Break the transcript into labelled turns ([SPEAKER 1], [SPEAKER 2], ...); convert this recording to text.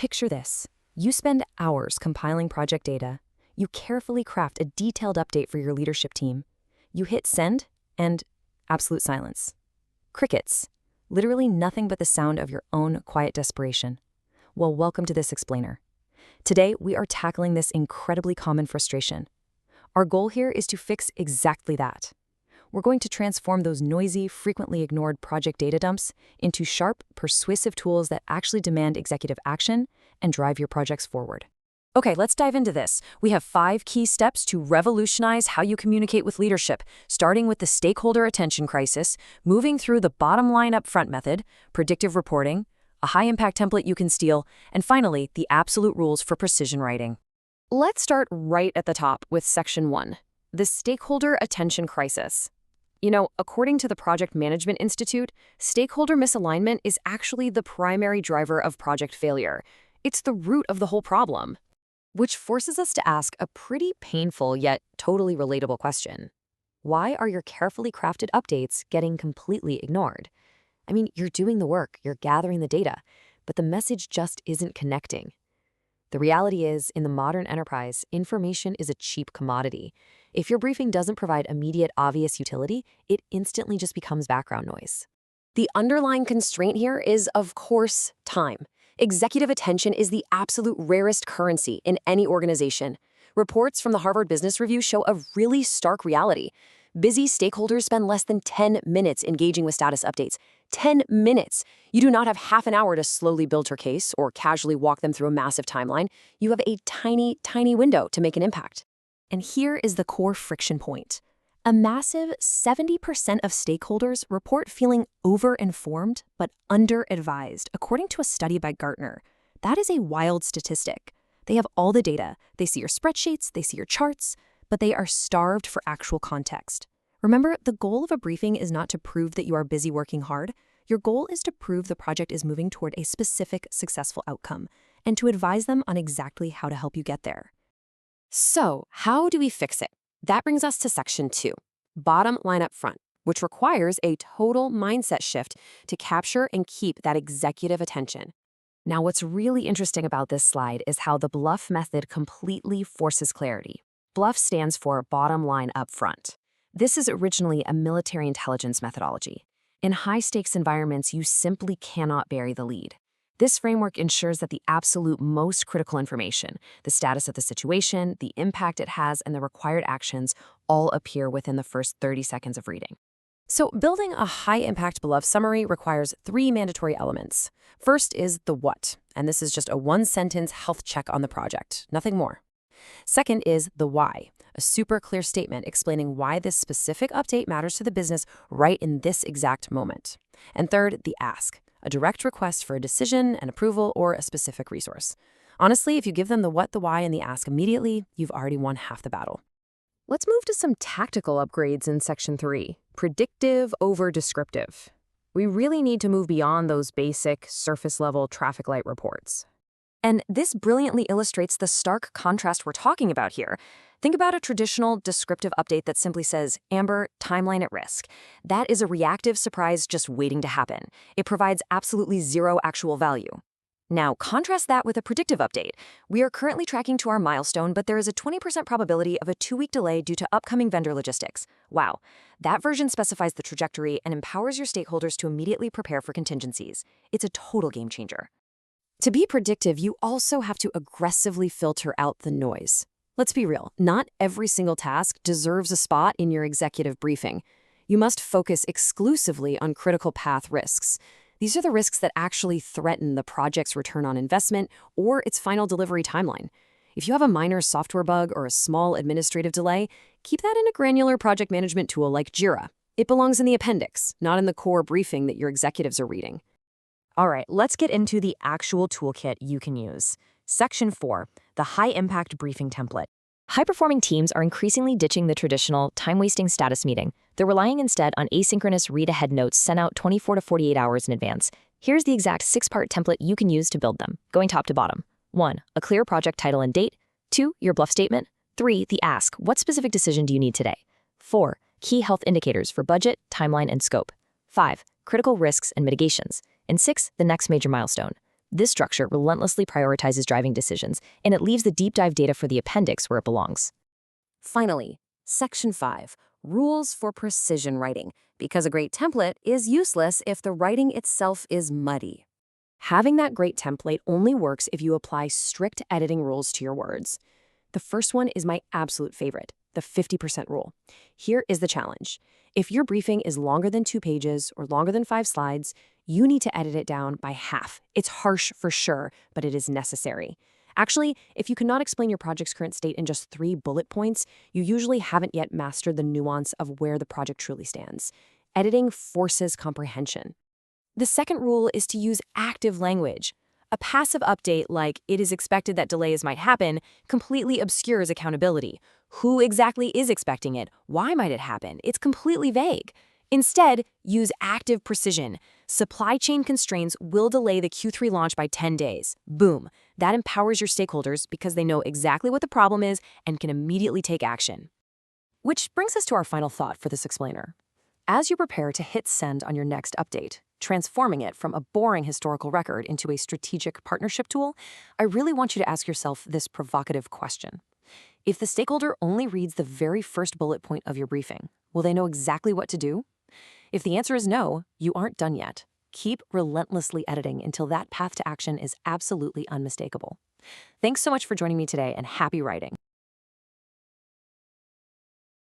[SPEAKER 1] Picture this. You spend hours compiling project data. You carefully craft a detailed update for your leadership team. You hit send, and absolute silence. Crickets. Literally nothing but the sound of your own quiet desperation. Well, welcome to this explainer. Today, we are tackling this incredibly common frustration. Our goal here is to fix exactly that. We're going to transform those noisy, frequently ignored project data dumps into sharp, persuasive tools that actually demand executive action and drive your projects forward. Okay, let's dive into this. We have 5 key steps to revolutionize how you communicate with leadership, starting with the stakeholder attention crisis, moving through the bottom line upfront method, predictive reporting, a high-impact template you can steal, and finally, the absolute rules for precision writing. Let's start right at the top with Section 1, the stakeholder attention crisis. According to the Project Management Institute, stakeholder misalignment is actually the primary driver of project failure. It's the root of the whole problem. Which forces us to ask a pretty painful yet totally relatable question. Why are your carefully crafted updates getting completely ignored? I mean, you're doing the work, you're gathering the data, but the message just isn't connecting. The reality is, in the modern enterprise, information is a cheap commodity. If your briefing doesn't provide immediate, obvious utility, it instantly just becomes background noise. The underlying constraint here is, of course, time. Executive attention is the absolute rarest currency in any organization. Reports from the Harvard Business Review show a really stark reality. Busy stakeholders spend less than 10 minutes engaging with status updates. 10 minutes! You do not have half an hour to slowly build your case or casually walk them through a massive timeline. You have a tiny, tiny window to make an impact. And here is the core friction point. A massive 70% of stakeholders report feeling over-informed but under-advised, according to a study by Gartner. That is a wild statistic. They have all the data. They see your spreadsheets, they see your charts, but they are starved for actual context. Remember, the goal of a briefing is not to prove that you are busy working hard. Your goal is to prove the project is moving toward a specific successful outcome and to advise them on exactly how to help you get there. So, how do we fix it? That brings us to Section 2, bottom line up front, which requires a total mindset shift to capture and keep that executive attention. Now, what's really interesting about this slide is how the BLUF method completely forces clarity. BLUF stands for bottom line up front. This is originally a military intelligence methodology. In high-stakes environments, you simply cannot bury the lead. This framework ensures that the absolute most critical information, the status of the situation, the impact it has, and the required actions all appear within the first 30 seconds of reading. So building a high-impact BLUF summary requires 3 mandatory elements. First is the what, and this is just a 1-sentence health check on the project, nothing more. Second is the why, a super clear statement explaining why this specific update matters to the business right in this exact moment. And third, the ask, a direct request for a decision, an approval, or a specific resource. Honestly, if you give them the what, the why, and the ask immediately, you've already won half the battle. Let's move to some tactical upgrades in Section 3, predictive over descriptive. We really need to move beyond those basic, surface-level traffic light reports. And this brilliantly illustrates the stark contrast we're talking about here. Think about a traditional descriptive update that simply says, Amber, timeline at risk. That is a reactive surprise just waiting to happen. It provides absolutely zero actual value. Now, contrast that with a predictive update. We are currently tracking to our milestone, but there is a 20% probability of a 2-week delay due to upcoming vendor logistics. Wow. That version specifies the trajectory and empowers your stakeholders to immediately prepare for contingencies. It's a total game changer. To be predictive, you also have to aggressively filter out the noise. Let's be real, not every single task deserves a spot in your executive briefing. You must focus exclusively on critical path risks. These are the risks that actually threaten the project's return on investment or its final delivery timeline. If you have a minor software bug or a small administrative delay, keep that in a granular project management tool like Jira. It belongs in the appendix, not in the core briefing that your executives are reading. All right, let's get into the actual toolkit you can use. Section 4, the high-impact briefing template. High-performing teams are increasingly ditching the traditional, time-wasting status meeting. They're relying instead on asynchronous read-ahead notes sent out 24 to 48 hours in advance. Here's the exact 6-part template you can use to build them, going top to bottom. 1. A clear project title and date. 2. Your BLUF statement. 3. The ask. What specific decision do you need today? 4. Key health indicators for budget, timeline, and scope. 5. Critical risks and mitigations. And 6. The next major milestone. This structure relentlessly prioritizes driving decisions, and it leaves the deep dive data for the appendix where it belongs. Finally, Section 5, Rules for Precision Writing, because a great template is useless if the writing itself is muddy. Having that great template only works if you apply strict editing rules to your words. The first one is my absolute favorite, the 50% rule. Here is the challenge. If your briefing is longer than 2 pages or longer than 5 slides, you need to edit it down by half. It's harsh for sure, but it is necessary. Actually, if you cannot explain your project's current state in just 3 bullet points, you usually haven't yet mastered the nuance of where the project truly stands. Editing forces comprehension. The second rule is to use active language. A passive update like "it is expected that delays might happen" completely obscures accountability. Who exactly is expecting it? Why might it happen? It's completely vague. Instead, use active precision. Supply chain constraints will delay the Q3 launch by 10 days. Boom. That empowers your stakeholders because they know exactly what the problem is and can immediately take action. Which brings us to our final thought for this explainer. As you prepare to hit send on your next update, transforming it from a boring historical record into a strategic partnership tool, I really want you to ask yourself this provocative question. If the stakeholder only reads the very first bullet point of your briefing, will they know exactly what to do? If the answer is no, you aren't done yet. Keep relentlessly editing until that path to action is absolutely unmistakable. Thanks so much for joining me today, and happy writing.